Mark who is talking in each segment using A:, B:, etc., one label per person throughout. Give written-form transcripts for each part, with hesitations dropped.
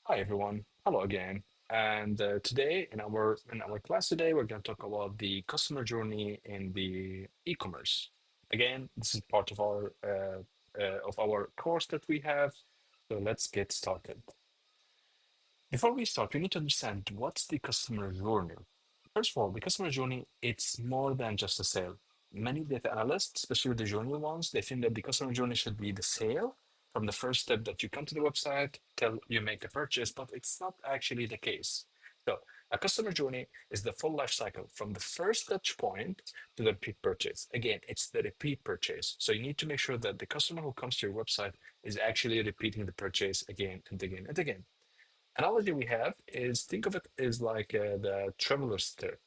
A: Hi everyone. Hello again. And today in our class today, we're going to talk about the customer journey in the e-commerce. Again, this is part of our course that we have. So let's get started. Before we start, we need to understand what's the customer journey. First of all, the customer journey, it's more than just a sale. Many data analysts, especially the junior ones, they think that the customer journey should be the sale from the first step that you come to the website till you make a purchase, but it's not actually the case. So a customer journey is the full life cycle from the first touch point to the repeat purchase. Again, it's the repeat purchase. So you need to make sure that the customer who comes to your website is actually repeating the purchase again and again and again. Analogy we have is think of it as like the traveler's trip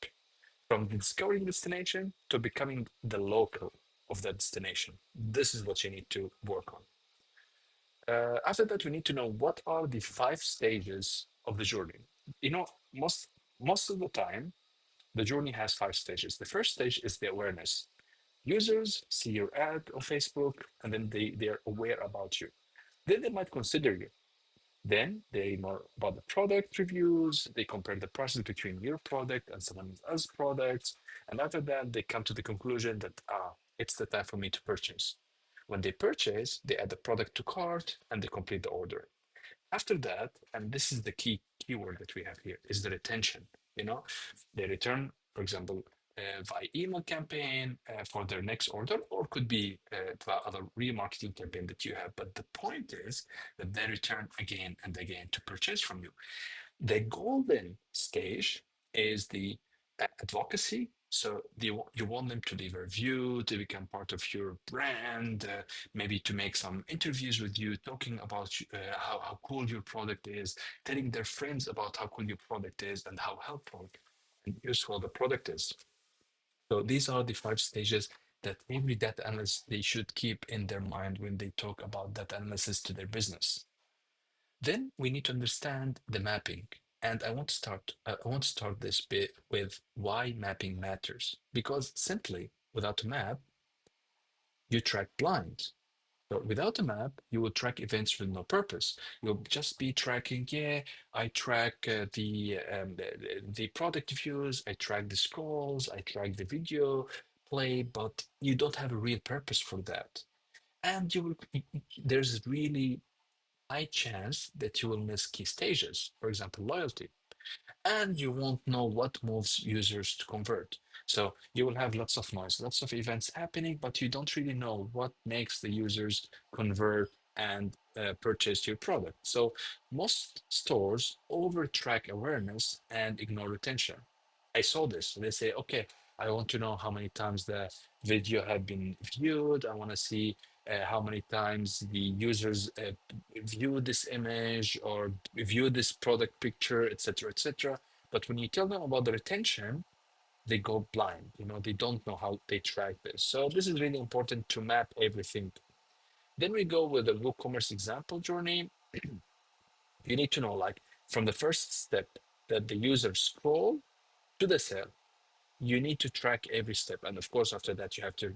A: from discovering destination to becoming the local of that destination. This is what you need to work on. After that, we need to know what are the five stages of the journey. You know, most of the time, the journey has five stages. The first stage is the awareness. Users see your ad on Facebook, and then they're aware about you. Then they might consider you. Then they know about the product reviews, they compare the prices between your product and someone else's products. And after that, they come to the conclusion that, it's the time for me to purchase. When they purchase, they add the product to cart and they complete the order. After that, and this is the keyword that we have here, is the retention. You know, they return, for example, via email campaign for their next order, or could be via other remarketing campaign that you have. But the point is that they return again and again to purchase from you. The golden stage is the advocacy. So you want them to leave a review, to become part of your brand, maybe to make some interviews with you, talking about how cool your product is, telling their friends about how cool your product is and how helpful and useful the product is. So these are the five stages that every data analyst they should keep in their mind when they talk about data analysis to their business. Then we need to understand the mapping. And I want to start this bit with why mapping matters. Because simply without a map, you track blind. So without a map, you will track events with no purpose. You'll just be tracking, yeah, I track the product views, I track the scrolls, I track the video play, but you don't have a real purpose for that. And there's really high chance that you will miss key stages, for example, loyalty, and you won't know what moves users to convert. So you will have lots of noise, lots of events happening, but you don't really know what makes the users convert and purchase your product. So most stores over track awareness and ignore retention. I saw this. They say, okay, I want to know how many times the video have been viewed. I want to see how many times the users view this image or view this product picture, etc., etc. But when you tell them about the retention, they go blind. You know, they don't know how they track this. So this is really important to map everything. Then we go with the WooCommerce example journey. You need to know, like, from the first step that the user scroll to the sale, you need to track every step, and of course after that you have to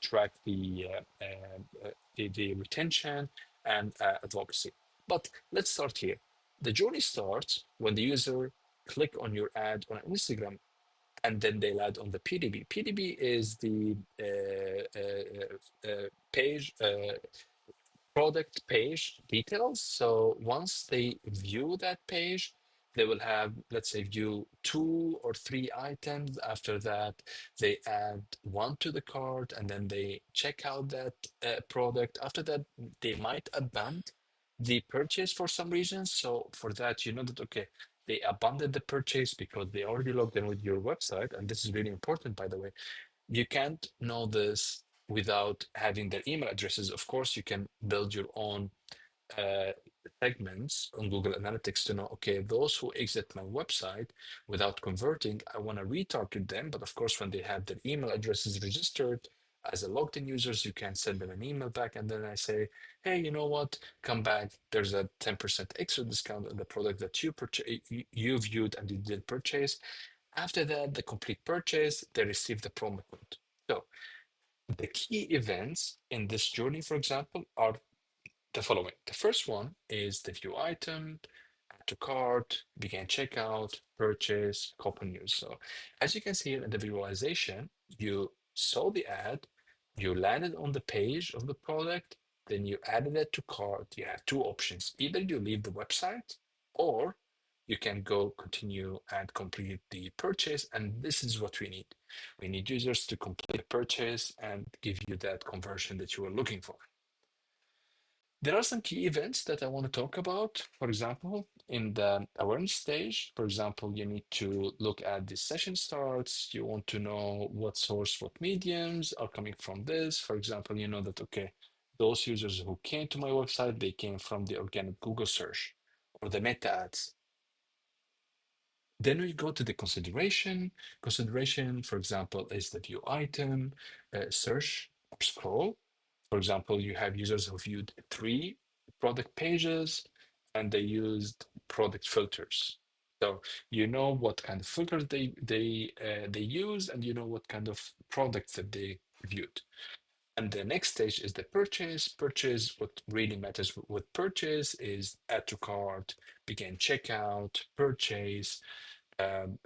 A: track the retention and advocacy. But let's start here. The journey starts when the user click on your ad on Instagram, and then they land on the PDB. PDB is the page product page details. So once they view that page, they will have, let's say, view two or three items. After that, they add one to the cart and then they check out that product. After that, they might abandon the purchase for some reason. So for that, you know that, okay, they abandoned the purchase because they already logged in with your website. And this is really important, by the way. You can't know this without having their email addresses. Of course, you can build your own uh, segments on Google Analytics to know, okay, those who exit my website without converting, I want to retarget them. But of course, when they have their email addresses registered as a logged in users, you can send them an email back. And then I say, hey, you know what? Come back. There's a 10% extra discount on the product that you viewed and you didn't purchase. After that, the complete purchase, they receive the promo code. So the key events in this journey, for example, are the following. The first one is the view item, add to cart, begin checkout, purchase, coupon use. So as you can see in the visualization, you saw the ad, you landed on the page of the product, then you added it to cart. You have two options. Either you leave the website or you can go continue and complete the purchase. And this is what we need. We need users to complete the purchase and give you that conversion that you were looking for. There are some key events that I want to talk about. For example, in the awareness stage, for example, you need to look at the session starts. You want to know what source, what mediums are coming from this. For example, you know that, okay, those users who came to my website, they came from the organic Google search or the meta ads. Then we go to the consideration. Consideration, for example, is the view item, search, or scroll. For example, you have users who viewed 3 product pages and they used product filters. So you know what kind of filters they use, and you know what kind of products that they viewed. And the next stage is the purchase. Purchase, what really matters with purchase is add to cart, begin checkout, purchase. Um,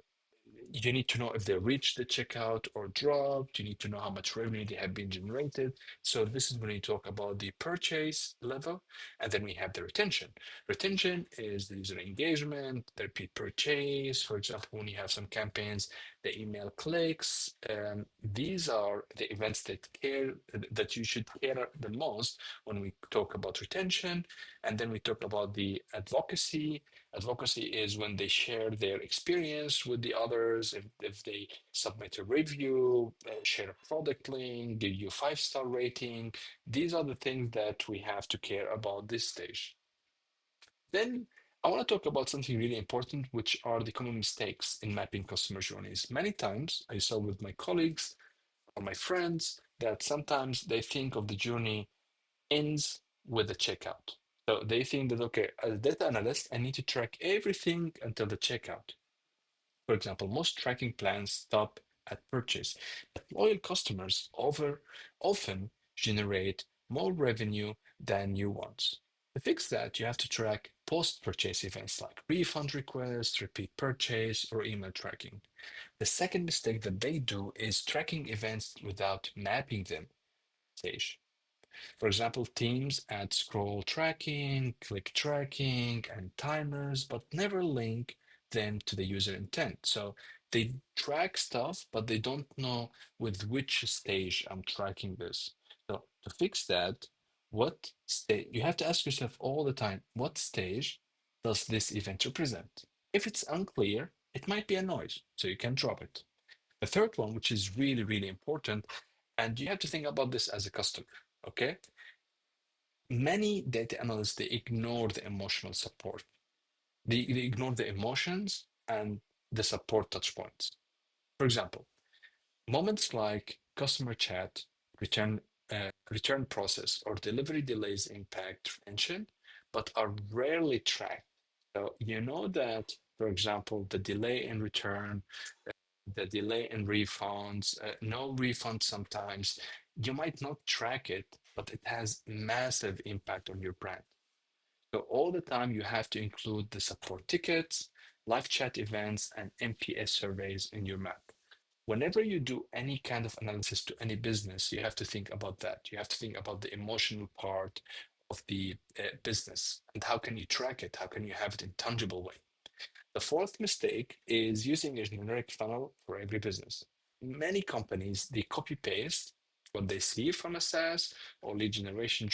A: you need to know if they reached the checkout or dropped. You need to know how much revenue they have been generated. So this is when you talk about the purchase level. And then we have the retention. Retention is the user engagement, the repeat purchase. For example, when you have some campaigns, the email clicks. These are the events that you should care the most when we talk about retention. And then we talk about the advocacy. Advocacy is when they share their experience with the others, if they submit a review, share a product link, give you 5-star rating. These are the things that we have to care about this stage. Then I want to talk about something really important, which are the common mistakes in mapping customer journeys. Many times I saw with my colleagues or my friends that sometimes they think of the journey ends with the checkout. So they think that, okay, as data analyst, I need to track everything until the checkout. For example, most tracking plans stop at purchase, but loyal customers often generate more revenue than new ones. To fix that, you have to track post-purchase events like refund requests, repeat purchase, or email tracking. The second mistake that they do is tracking events without mapping them. Stage. For example, teams add scroll tracking, click tracking, and timers, but never link them to the user intent. So they track stuff, but they don't know with which stage I'm tracking this. So to fix that, what stage you have to ask yourself all the time, what stage does this event represent? If it's unclear, it might be a noise, so you can drop it. The third one, which is really, really important, and you have to think about this as a customer, okay? Many data analysts, they ignore the emotional support. They ignore the emotions and the support touch points. For example, moments like customer chat, return process, or delivery delays impact retention, but are rarely tracked. So you know that, for example, the delay in return, the delay in refunds, no refunds sometimes, you might not track it, but it has massive impact on your brand. So all the time you have to include the support tickets, live chat events, and NPS surveys in your map. Whenever you do any kind of analysis to any business, you have to think about that. You have to think about the emotional part of the business and how can you track it? How can you have it in tangible way? The fourth mistake is using a generic funnel for every business. Many companies, they copy paste what they see from a SaaS or lead generation